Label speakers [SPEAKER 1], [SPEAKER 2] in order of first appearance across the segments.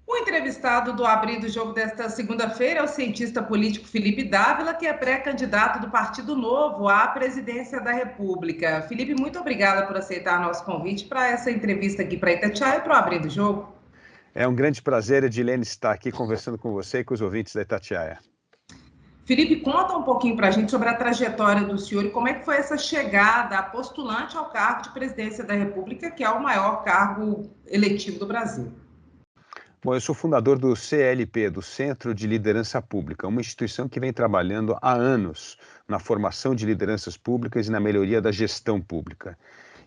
[SPEAKER 1] O entrevistado do Abrir do Jogo desta segunda-feira é o cientista político Felipe Dávila, que é pré-candidato do Partido Novo à presidência da República. Felipe, muito obrigada por aceitar nosso convite para essa entrevista aqui para Itatiaia e para o Abrir do Jogo.
[SPEAKER 2] É um grande prazer, Edilene, estar aqui conversando com você e com os ouvintes da Itatiaia.
[SPEAKER 1] Felipe, conta um pouquinho para a gente sobre a trajetória do senhor e como é que foi essa chegada postulante ao cargo de presidência da República, que é o maior cargo eletivo do Brasil.
[SPEAKER 2] Bom, eu sou fundador do CLP, do Centro de Liderança Pública, uma instituição que vem trabalhando há anos na formação de lideranças públicas e na melhoria da gestão pública.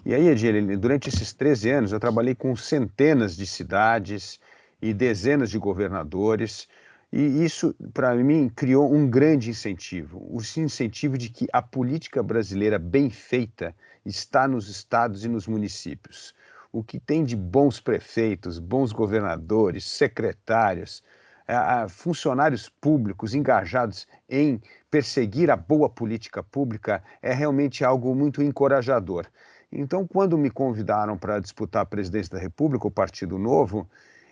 [SPEAKER 2] E aí, Edilene, durante esses 13 anos, eu trabalhei com centenas de cidades e dezenas de governadores, e isso, para mim, criou um grande incentivo, o incentivo de que a política brasileira bem feita está nos estados e nos municípios. O que tem de bons prefeitos, bons governadores, secretários, funcionários públicos engajados em perseguir a boa política pública é realmente algo muito encorajador. Então, quando me convidaram para disputar a presidência da República, o Partido Novo,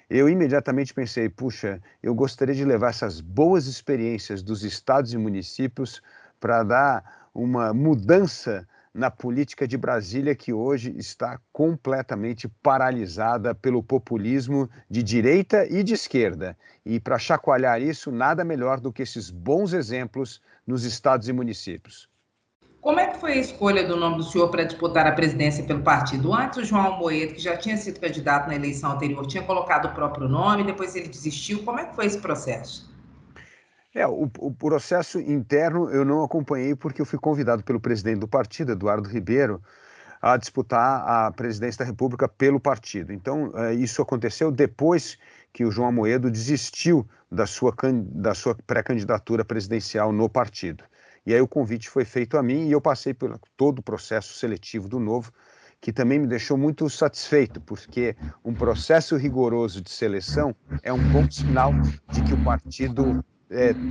[SPEAKER 2] eu imediatamente pensei, puxa, eu gostaria de levar essas boas experiências dos estados e municípios para dar uma mudança na política de Brasília, que hoje está completamente paralisada pelo populismo de direita e de esquerda. E para chacoalhar isso, nada melhor do que esses bons exemplos nos estados e municípios.
[SPEAKER 1] Como é que foi a escolha do nome do senhor para disputar a presidência pelo partido? Antes, o João Amoedo, que já tinha sido candidato na eleição anterior, tinha colocado o próprio nome, depois ele desistiu. Como é que foi esse processo?
[SPEAKER 2] O processo interno eu não acompanhei porque eu fui convidado pelo presidente do partido, Eduardo Ribeiro, a disputar a presidência da República pelo partido. Então, isso aconteceu depois que o João Amoedo desistiu da sua pré-candidatura presidencial no partido. E aí o convite foi feito a mim e eu passei por todo o processo seletivo do Novo, que também me deixou muito satisfeito, porque um processo rigoroso de seleção é um bom sinal de que o partido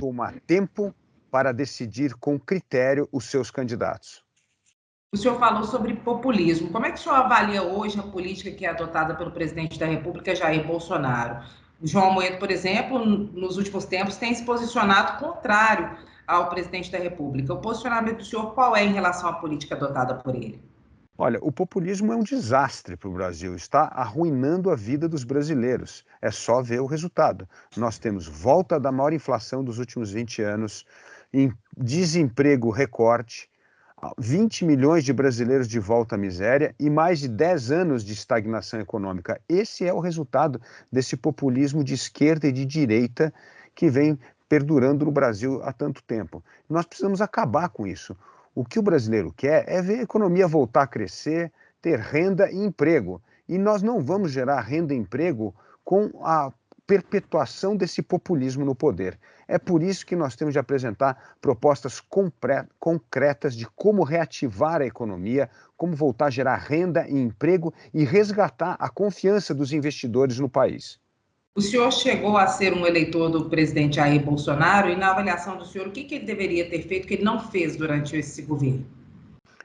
[SPEAKER 2] toma tempo para decidir com critério os seus candidatos.
[SPEAKER 1] O senhor falou sobre populismo. Como é que o senhor avalia hoje a política que é adotada pelo presidente da República, Jair Bolsonaro? O João Amoedo, por exemplo, nos últimos tempos, tem se posicionado contrário ao presidente da República. O posicionamento do senhor qual é em relação à política adotada por ele?
[SPEAKER 2] Olha, o populismo é um desastre para o Brasil, está arruinando a vida dos brasileiros. É só ver o resultado. Nós temos volta da maior inflação dos últimos 20 anos, desemprego recorde, 20 milhões de brasileiros de volta à miséria e mais de 10 anos de estagnação econômica. Esse é o resultado desse populismo de esquerda e de direita que vem perdurando no Brasil há tanto tempo. Nós precisamos acabar com isso. O que o brasileiro quer é ver a economia voltar a crescer, ter renda e emprego. E nós não vamos gerar renda e emprego com a perpetuação desse populismo no poder. É por isso que nós temos de apresentar propostas concretas de como reativar a economia, como voltar a gerar renda e emprego e resgatar a confiança dos investidores no país.
[SPEAKER 1] O senhor chegou a ser um eleitor do presidente Jair Bolsonaro e, na avaliação do senhor, o que ele deveria ter feito que ele não fez durante esse governo?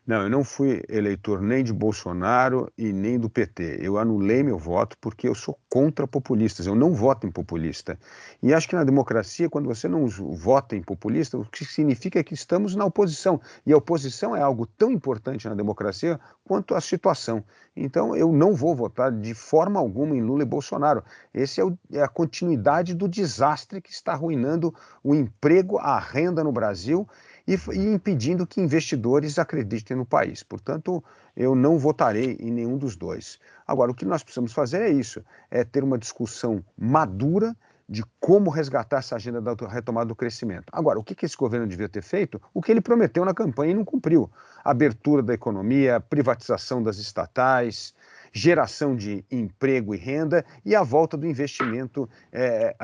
[SPEAKER 2] Não, eu não fui eleitor nem de Bolsonaro e nem do PT. Eu anulei meu voto porque eu sou contra populistas. Eu não voto em populista. E acho que na democracia, quando você não vota em populista, o que significa é que estamos na oposição. E a oposição é algo tão importante na democracia quanto a situação. Então, eu não vou votar de forma alguma em Lula e Bolsonaro. Esse é a continuidade do desastre que está arruinando o emprego, a renda no Brasil e impedindo que investidores acreditem no país. Portanto, eu não votarei em nenhum dos dois. Agora, o que nós precisamos fazer é isso, é ter uma discussão madura de como resgatar essa agenda da retomada do crescimento. Agora, o que esse governo devia ter feito? O que ele prometeu na campanha e não cumpriu. Abertura da economia, privatização das estatais, geração de emprego e renda e a volta do investimento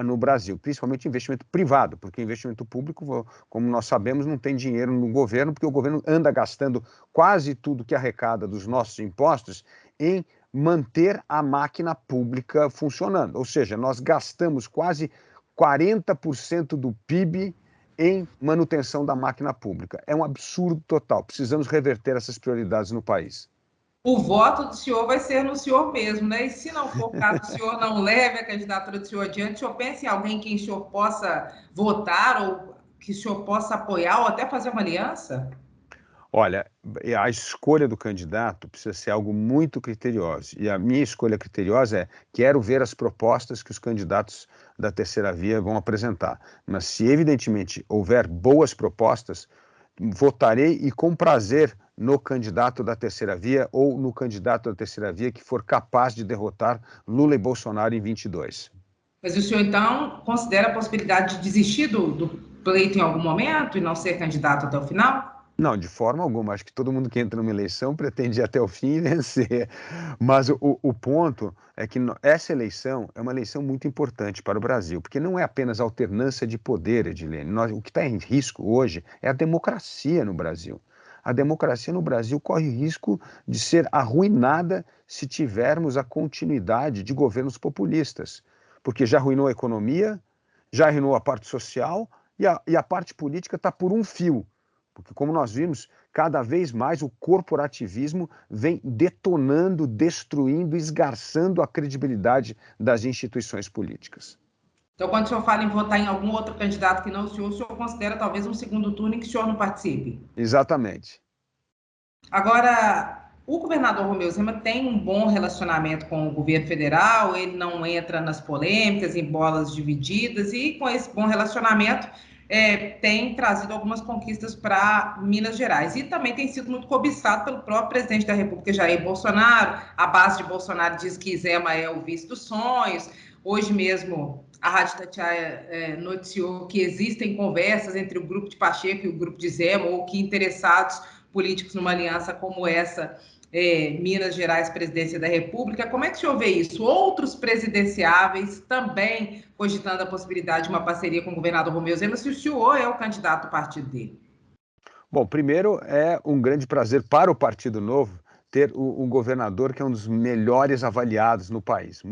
[SPEAKER 2] no Brasil, principalmente investimento privado, porque investimento público, como nós sabemos, não tem dinheiro no governo, porque o governo anda gastando quase tudo que arrecada dos nossos impostos em manter a máquina pública funcionando. Ou seja, nós gastamos quase 40% do PIB em manutenção da máquina pública. É um absurdo total. Precisamos reverter essas prioridades no país.
[SPEAKER 1] o voto do senhor vai ser no senhor mesmo, né? E se não for o caso, o senhor não leve a candidatura do senhor adiante, o senhor pensa em alguém que o senhor possa votar ou que o senhor possa apoiar ou até fazer uma aliança?
[SPEAKER 2] Olha, a escolha do candidato precisa ser algo muito criterioso. E a minha escolha criteriosa é: quero ver as propostas que os candidatos da terceira via vão apresentar. Mas se evidentemente houver boas propostas, votarei e com prazer no candidato da terceira via ou no candidato da terceira via que for capaz de derrotar Lula e Bolsonaro em 22.
[SPEAKER 1] Mas o senhor, então, considera a possibilidade de desistir do pleito em algum momento e não ser candidato até o final?
[SPEAKER 2] Não, de forma alguma. Acho que todo mundo que entra numa eleição pretende ir até o fim e vencer. Mas o ponto é que essa eleição é uma eleição muito importante para o Brasil, porque não é apenas alternância de poder, Edilene. O que está em risco hoje é a democracia no Brasil. A democracia no Brasil corre risco de ser arruinada se tivermos a continuidade de governos populistas, porque já arruinou a economia, já arruinou a parte social e a parte política está por um fio. Porque, como nós vimos, cada vez mais o corporativismo vem detonando, destruindo, esgarçando a credibilidade das instituições políticas.
[SPEAKER 1] Então, quando o senhor fala em votar em algum outro candidato que não o senhor considera talvez um segundo turno em que o senhor não participe?
[SPEAKER 2] Exatamente.
[SPEAKER 1] Agora, o governador Romeu Zema tem um bom relacionamento com o governo federal, ele não entra nas polêmicas, em bolas divididas, e com esse bom relacionamento tem trazido algumas conquistas para Minas Gerais. E também tem sido muito cobiçado pelo próprio presidente da República, Jair Bolsonaro. A base de Bolsonaro diz que Zema é o vice dos sonhos. Hoje mesmo, a Rádio Tatiaia noticiou que existem conversas entre o grupo de Pacheco e o grupo de Zema, ou que interessados políticos numa aliança como essa, Minas Gerais, presidência da República. Como é que o senhor vê isso? Outros presidenciáveis também cogitando a possibilidade de uma parceria com o governador Romeu Zema, se o senhor é o candidato do partido dele.
[SPEAKER 2] Bom, primeiro é um grande prazer para o Partido Novo ter um governador que é um dos melhores avaliados no país.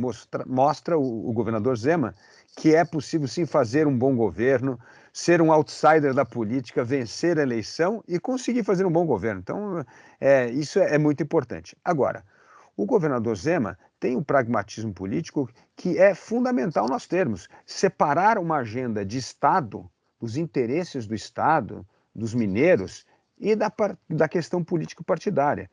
[SPEAKER 2] Mostra o governador Zema que é possível sim fazer um bom governo, ser um outsider da política, vencer a eleição e conseguir fazer um bom governo. Então, isso é muito importante. Agora, o governador Zema tem um pragmatismo político que é fundamental nós termos. Separar uma agenda de Estado, dos interesses do Estado, dos mineiros e da questão político-partidária.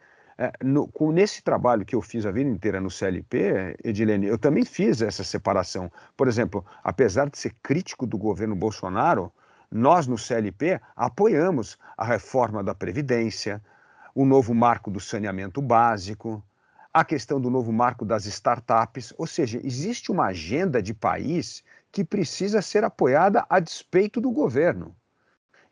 [SPEAKER 2] Nesse trabalho que eu fiz a vida inteira no CLP, Edilene, eu também fiz essa separação. Por exemplo, apesar de ser crítico do governo Bolsonaro, nós no CLP apoiamos a reforma da Previdência, o novo marco do saneamento básico, a questão do novo marco das startups, ou seja, existe uma agenda de país que precisa ser apoiada a despeito do governo.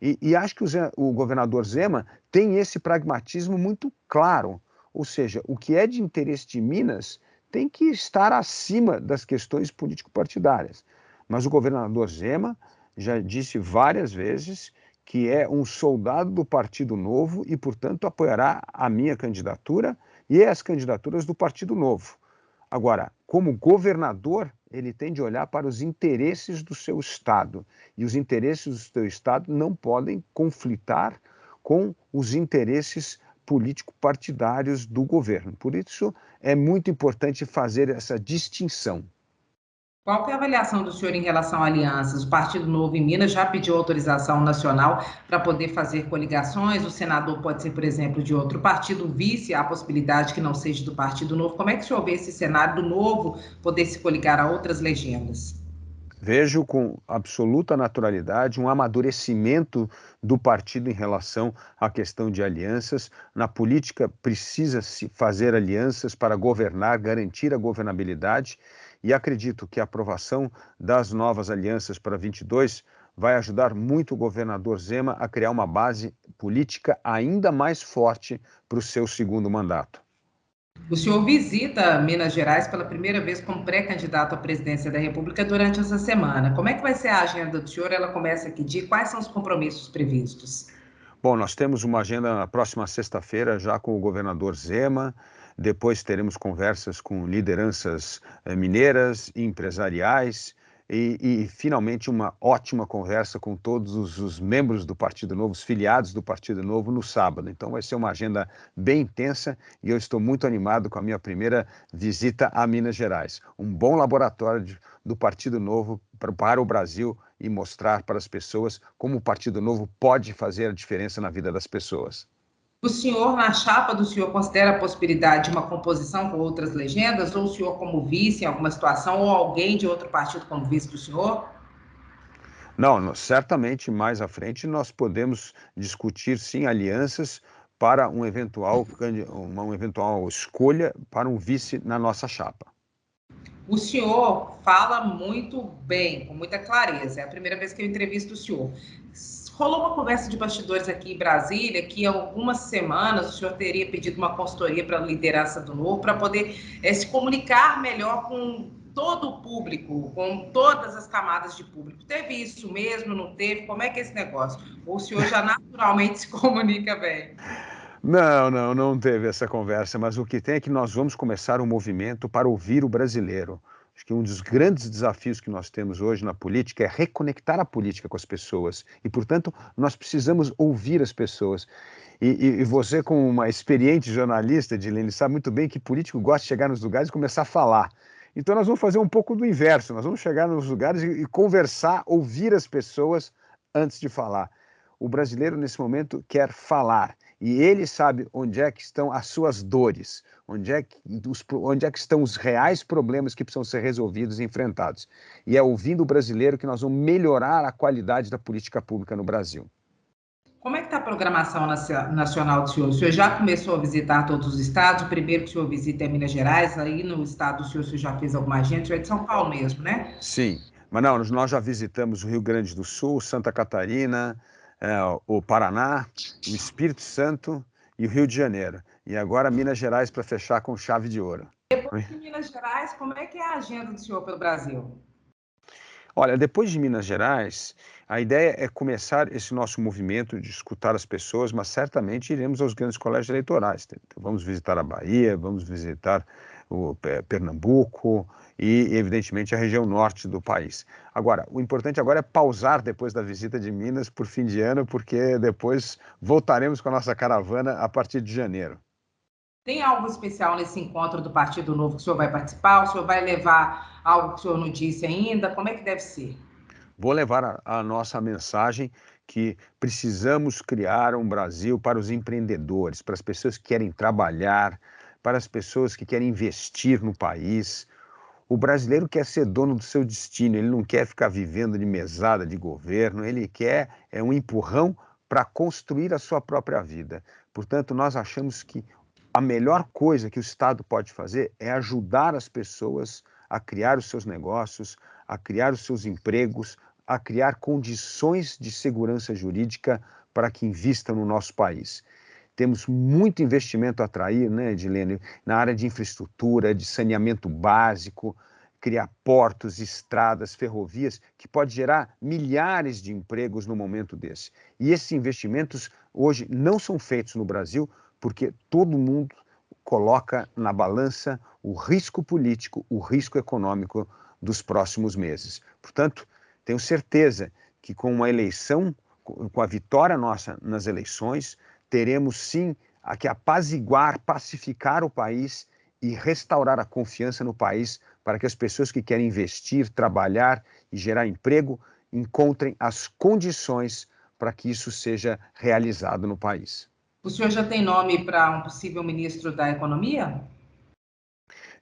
[SPEAKER 2] E acho que o governador Zema tem esse pragmatismo muito claro, ou seja, o que é de interesse de Minas tem que estar acima das questões político-partidárias. Mas o governador Zema já disse várias vezes que é um soldado do Partido Novo e, portanto, apoiará a minha candidatura e as candidaturas do Partido Novo. Agora, como governador, ele tem de olhar para os interesses do seu Estado. E os interesses do seu Estado não podem conflitar com os interesses político-partidários do governo. Por isso, é muito importante fazer essa distinção.
[SPEAKER 1] Qual que é a avaliação do senhor em relação a alianças? O Partido Novo em Minas já pediu autorização nacional para poder fazer coligações. O senador pode ser, por exemplo, de outro partido, vice a possibilidade que não seja do Partido Novo. Como é que o senhor vê esse cenário do Novo poder se coligar a outras legendas?
[SPEAKER 2] Vejo com absoluta naturalidade um amadurecimento do partido em relação à questão de alianças. Na política, precisa-se fazer alianças para governar, garantir a governabilidade, e acredito que a aprovação das novas alianças para 22 vai ajudar muito o governador Zema a criar uma base política ainda mais forte para o seu segundo mandato.
[SPEAKER 1] O senhor visita Minas Gerais pela primeira vez como pré-candidato à presidência da República durante essa semana. Como é que vai ser a agenda do senhor? Ela começa aqui dia? Quais são os compromissos previstos?
[SPEAKER 2] Bom, nós temos uma agenda na próxima sexta-feira já com o governador Zema, depois teremos conversas com lideranças mineiras e empresariais e finalmente uma ótima conversa com todos os membros do Partido Novo, os filiados do Partido Novo no sábado. Então vai ser uma agenda bem intensa e eu estou muito animado com a minha primeira visita a Minas Gerais. Um bom laboratório do Partido Novo para o Brasil e mostrar para as pessoas como o Partido Novo pode fazer a diferença na vida das pessoas.
[SPEAKER 1] O senhor, na chapa do senhor, considera a possibilidade de uma composição com outras legendas, ou o senhor como vice em alguma situação, ou alguém de outro partido como vice do senhor?
[SPEAKER 2] Não, certamente mais à frente nós podemos discutir sim alianças para uma eventual escolha para um vice na nossa chapa.
[SPEAKER 1] O senhor fala muito bem, com muita clareza. É a primeira vez que eu entrevisto o senhor. Rolou uma conversa de bastidores aqui em Brasília que há algumas semanas o senhor teria pedido uma consultoria para a liderança do Novo para poder se comunicar melhor com todo o público, com todas as camadas de público. Teve isso mesmo? Não teve? Como é que é esse negócio? Ou o senhor já naturalmente se comunica bem?
[SPEAKER 2] Não teve essa conversa, mas o que tem é que nós vamos começar um movimento para ouvir o brasileiro. Acho que um dos grandes desafios que nós temos hoje na política é reconectar a política com as pessoas. E, portanto, nós precisamos ouvir as pessoas. E você, como uma experiente jornalista, Edilene, sabe muito bem que político gosta de chegar nos lugares e começar a falar. Então, nós vamos fazer um pouco do inverso. Nós vamos chegar nos lugares e conversar, ouvir as pessoas antes de falar. O brasileiro, nesse momento, quer falar. E ele sabe onde é que estão as suas dores, onde é que estão os reais problemas que precisam ser resolvidos e enfrentados. E é ouvindo o brasileiro que nós vamos melhorar a qualidade da política pública no Brasil.
[SPEAKER 1] Como é que está a programação nacional do senhor? O senhor já começou a visitar todos os estados? O primeiro que o senhor visita é Minas Gerais, aí no estado do senhor, o senhor já fez alguma agenda? O senhor é de São Paulo mesmo, né?
[SPEAKER 2] Sim, mas não, nós já visitamos o Rio Grande do Sul, Santa Catarina, o Paraná, o Espírito Santo e o Rio de Janeiro. E agora Minas Gerais para fechar com chave de ouro.
[SPEAKER 1] Depois de Minas Gerais, como é que é a agenda do senhor pelo Brasil?
[SPEAKER 2] Olha, depois de Minas Gerais, a ideia é começar esse nosso movimento de escutar as pessoas, mas certamente iremos aos grandes colégios eleitorais. Vamos visitar a Bahia, vamos visitar o Pernambuco e, evidentemente, a região norte do país. Agora, o importante agora é pausar depois da visita de Minas por fim de ano, porque depois voltaremos com a nossa caravana a partir de janeiro.
[SPEAKER 1] Tem algo especial nesse encontro do Partido Novo que o senhor vai participar? O senhor vai levar algo que o senhor não disse ainda? Como é que deve ser?
[SPEAKER 2] Vou levar a nossa mensagem que precisamos criar um Brasil para os empreendedores, para as pessoas que querem trabalhar, para as pessoas que querem investir no país. O brasileiro quer ser dono do seu destino, ele não quer ficar vivendo de mesada de governo, ele quer um empurrão para construir a sua própria vida. Portanto, nós achamos que a melhor coisa que o Estado pode fazer é ajudar as pessoas a criar os seus negócios, a criar os seus empregos, a criar condições de segurança jurídica para que invistam no nosso país. Temos muito investimento a atrair, né, Edilene, na área de infraestrutura, de saneamento básico, criar portos, estradas, ferrovias, que pode gerar milhares de empregos no momento desse. E esses investimentos hoje não são feitos no Brasil porque todo mundo coloca na balança o risco político, o risco econômico dos próximos meses. Portanto, tenho certeza que com uma eleição, com a vitória nossa nas eleições, teremos sim a que apaziguar, pacificar o país e restaurar a confiança no país para que as pessoas que querem investir, trabalhar e gerar emprego encontrem as condições para que isso seja realizado no país.
[SPEAKER 1] O senhor já tem nome para um possível ministro da Economia?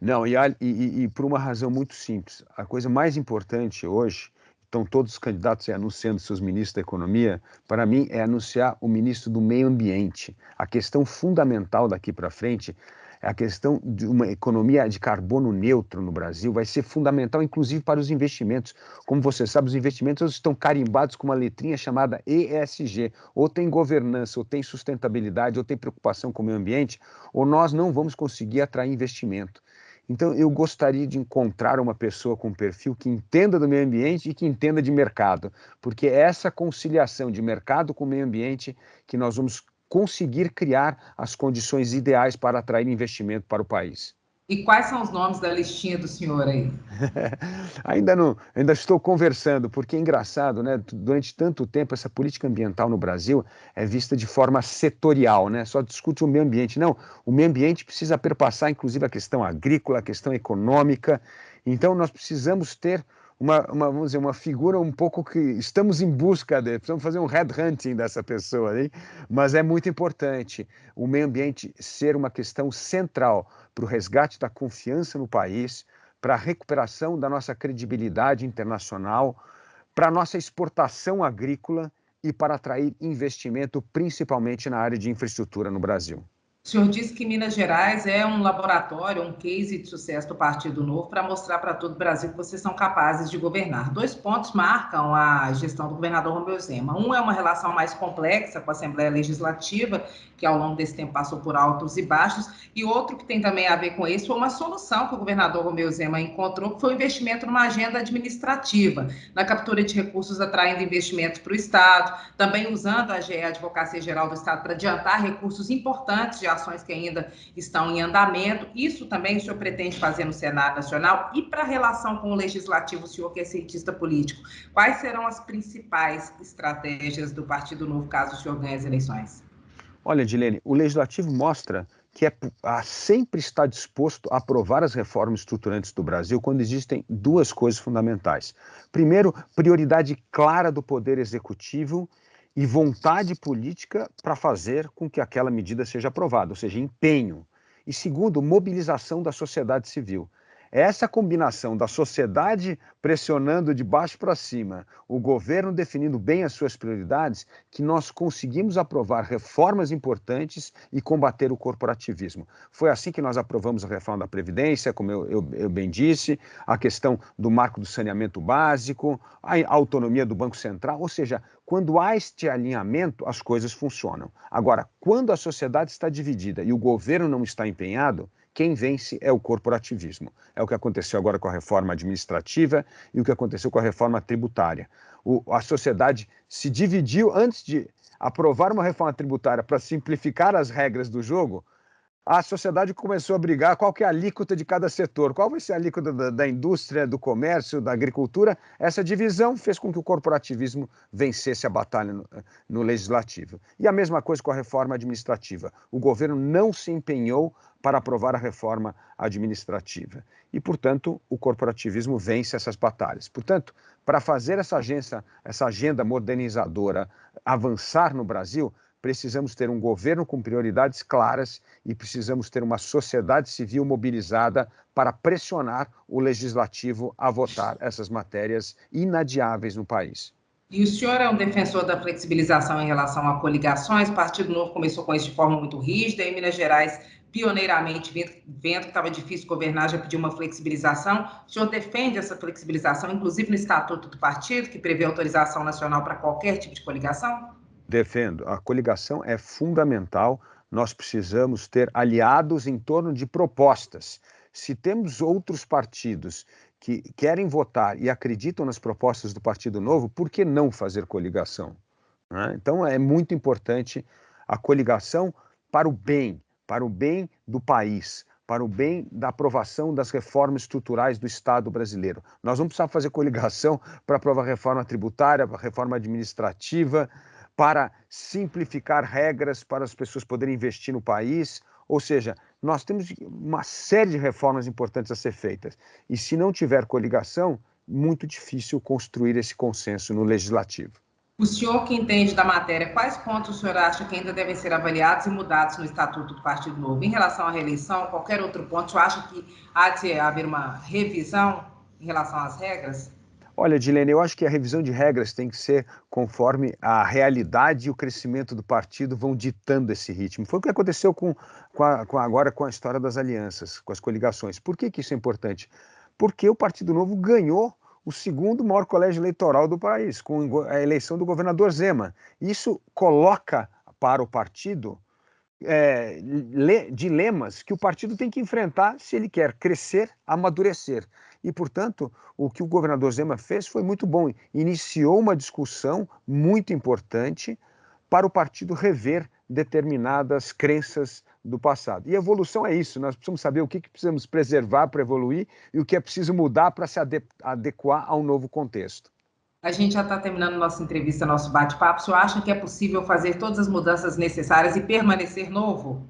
[SPEAKER 2] Não, e por uma razão muito simples. A coisa mais importante hoje, estão todos os candidatos anunciando seus ministros da Economia, para mim é anunciar o ministro do Meio Ambiente. A questão fundamental daqui para frente é a questão de uma economia de carbono neutro no Brasil, vai ser fundamental, inclusive para os investimentos. Como você sabe, os investimentos estão carimbados com uma letrinha chamada ESG. Ou tem governança, ou tem sustentabilidade, ou tem preocupação com o meio ambiente, ou nós não vamos conseguir atrair investimento. Então, eu gostaria de encontrar uma pessoa com perfil que entenda do meio ambiente e que entenda de mercado, porque é essa conciliação de mercado com meio ambiente que nós vamos conseguir criar as condições ideais para atrair investimento para o país.
[SPEAKER 1] E quais são os nomes da listinha do senhor aí?
[SPEAKER 2] Ainda não, ainda estou conversando, porque é engraçado, né? Durante tanto tempo, essa política ambiental no Brasil é vista de forma setorial, né? Só discute o meio ambiente. Não, o meio ambiente precisa perpassar, inclusive, a questão agrícola, a questão econômica. Então, nós precisamos ter vamos dizer, uma figura um pouco que estamos em busca de, precisamos fazer um headhunting dessa pessoa aí, mas é muito importante o meio ambiente ser uma questão central para o resgate da confiança no país, para a recuperação da nossa credibilidade internacional, para a nossa exportação agrícola e para atrair investimento, principalmente na área de infraestrutura no Brasil.
[SPEAKER 1] O senhor disse que Minas Gerais é um laboratório, um case de sucesso do Partido Novo para mostrar para todo o Brasil que vocês são capazes de governar. Dois pontos marcam a gestão do governador Romeu Zema. Um é uma relação mais complexa com a Assembleia Legislativa, que ao longo desse tempo passou por altos e baixos, e outro que tem também a ver com isso foi uma solução que o governador Romeu Zema encontrou, que foi o investimento numa agenda administrativa, na captura de recursos atraindo investimentos para o Estado, também usando a AGE, a Advocacia Geral do Estado, para adiantar recursos importantes de ações que ainda estão em andamento. Isso também o senhor pretende fazer no Senado Nacional? E para a relação com o Legislativo, o senhor que é cientista político, quais serão as principais estratégias do Partido Novo caso o senhor ganhe as eleições?
[SPEAKER 2] Olha, Edilene, o Legislativo mostra que sempre está disposto a aprovar as reformas estruturantes do Brasil quando existem duas coisas fundamentais. Primeiro, prioridade clara do Poder Executivo e vontade política para fazer com que aquela medida seja aprovada, ou seja, empenho. E segundo, mobilização da sociedade civil. É essa combinação da sociedade pressionando de baixo para cima, o governo definindo bem as suas prioridades, que nós conseguimos aprovar reformas importantes e combater o corporativismo. Foi assim que nós aprovamos a reforma da Previdência, como eu bem disse, a questão do marco do saneamento básico, a autonomia do Banco Central, ou seja, quando há este alinhamento, as coisas funcionam. Agora, quando a sociedade está dividida e o governo não está empenhado, quem vence é o corporativismo. É o que aconteceu agora com a reforma administrativa e o que aconteceu com a reforma tributária. A sociedade se dividiu antes de aprovar uma reforma tributária para simplificar as regras do jogo. A sociedade começou a brigar qual que é a alíquota de cada setor, qual vai ser a alíquota da indústria, do comércio, da agricultura. Essa divisão fez com que o corporativismo vencesse a batalha no legislativo. E a mesma coisa com a reforma administrativa. O governo não se empenhou para aprovar a reforma administrativa. E, portanto, o corporativismo vence essas batalhas. Portanto, para fazer essa agenda modernizadora avançar no Brasil, precisamos ter um governo com prioridades claras e precisamos ter uma sociedade civil mobilizada para pressionar o legislativo a votar essas matérias inadiáveis no país.
[SPEAKER 1] E o senhor é um defensor da flexibilização em relação a coligações? O Partido Novo começou com isso de forma muito rígida, em Minas Gerais, pioneiramente, vendo que estava difícil governar, já pediu uma flexibilização. O senhor defende essa flexibilização, inclusive no Estatuto do Partido, que prevê autorização nacional para qualquer tipo de coligação?
[SPEAKER 2] Defendo. A coligação é fundamental. Nós precisamos ter aliados em torno de propostas. Se temos outros partidos que querem votar e acreditam nas propostas do Partido Novo, por que não fazer coligação? Então, é muito importante a coligação para o bem do país, para o bem da aprovação das reformas estruturais do Estado brasileiro. Nós não precisamos fazer coligação para aprovar a reforma tributária, a reforma administrativa, para simplificar regras para as pessoas poderem investir no país. Ou seja, nós temos uma série de reformas importantes a ser feitas. E se não tiver coligação, muito difícil construir esse consenso no legislativo.
[SPEAKER 1] O senhor que entende da matéria, quais pontos o senhor acha que ainda devem ser avaliados e mudados no Estatuto do Partido Novo? Em relação à reeleição, qualquer outro ponto, o senhor acha que há de haver uma revisão em relação às regras?
[SPEAKER 2] Olha, Edilene, eu acho que a revisão de regras tem que ser conforme a realidade e o crescimento do partido vão ditando esse ritmo. Foi o que aconteceu agora com a história das alianças, com as coligações. Por que isso é importante? Porque o Partido Novo ganhou o segundo maior colégio eleitoral do país, com a eleição do governador Zema. Isso coloca para o partido dilemas que o partido tem que enfrentar se ele quer crescer, amadurecer. E, portanto, o que o governador Zema fez foi muito bom. Iniciou uma discussão muito importante para o partido rever determinadas crenças do passado. E evolução é isso, nós precisamos saber o que precisamos preservar para evoluir e o que é preciso mudar para se adequar ao novo contexto.
[SPEAKER 1] A gente já está terminando nossa entrevista, nosso bate-papo. O senhor acha que é possível fazer todas as mudanças necessárias e permanecer novo?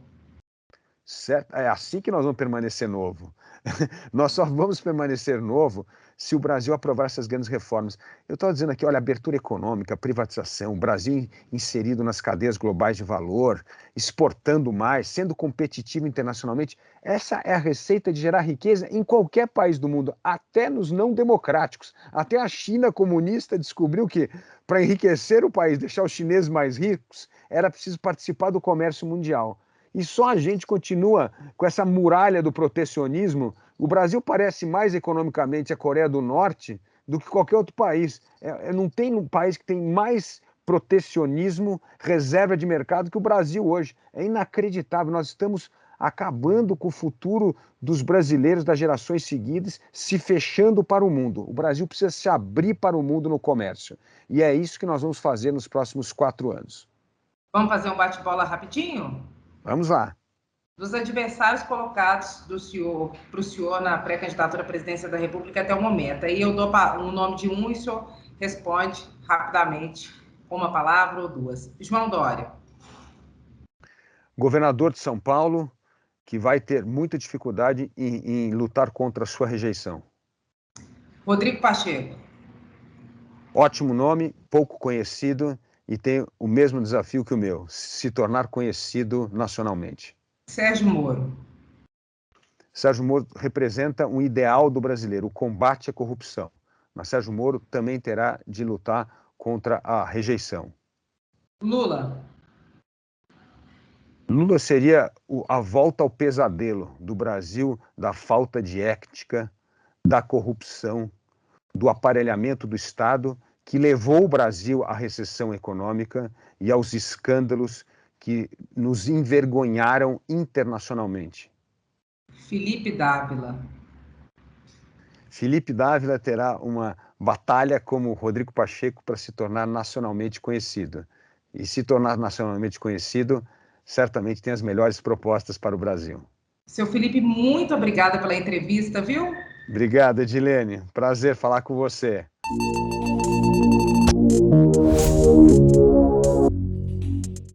[SPEAKER 2] Certo? É assim que nós vamos permanecer novo. Nós só vamos permanecer novo se o Brasil aprovar essas grandes reformas. Eu estava dizendo aqui, olha, abertura econômica, privatização, o Brasil inserido nas cadeias globais de valor, exportando mais, sendo competitivo internacionalmente. Essa é a receita de gerar riqueza em qualquer país do mundo, até nos não democráticos. Até a China comunista descobriu que, para enriquecer o país, deixar os chineses mais ricos, era preciso participar do comércio mundial. E só a gente continua com essa muralha do protecionismo. O Brasil parece mais economicamente a Coreia do Norte do que qualquer outro país. Não tem um país que tem mais protecionismo, reserva de mercado que o Brasil hoje. É inacreditável. Nós estamos acabando com o futuro dos brasileiros das gerações seguidas, se fechando para o mundo. O Brasil precisa se abrir para o mundo no comércio. E é isso que nós vamos fazer nos próximos 4 anos.
[SPEAKER 1] Vamos fazer um bate-bola rapidinho?
[SPEAKER 2] Vamos lá.
[SPEAKER 1] Dos adversários colocados para o senhor na pré-candidatura à presidência da República até o momento. Aí eu dou o nome de um e o senhor responde rapidamente, com uma palavra ou duas. João Dória.
[SPEAKER 2] Governador de São Paulo, que vai ter muita dificuldade em lutar contra a sua rejeição.
[SPEAKER 1] Rodrigo Pacheco.
[SPEAKER 2] Ótimo nome, pouco conhecido e tem o mesmo desafio que o meu, se tornar conhecido nacionalmente.
[SPEAKER 1] Sérgio Moro.
[SPEAKER 2] Sérgio Moro representa um ideal do brasileiro, o combate à corrupção. Mas Sérgio Moro também terá de lutar contra a rejeição.
[SPEAKER 1] Lula.
[SPEAKER 2] Lula seria a volta ao pesadelo do Brasil, da falta de ética, da corrupção, do aparelhamento do Estado, que levou o Brasil à recessão econômica e aos escândalos que nos envergonharam internacionalmente.
[SPEAKER 1] Felipe Dávila.
[SPEAKER 2] Felipe Dávila terá uma batalha como Rodrigo Pacheco para se tornar nacionalmente conhecido. E se tornar nacionalmente conhecido, certamente tem as melhores propostas para o Brasil.
[SPEAKER 1] Seu Felipe, muito obrigada pela entrevista, viu?
[SPEAKER 2] Obrigado, Edilene. Prazer falar com você.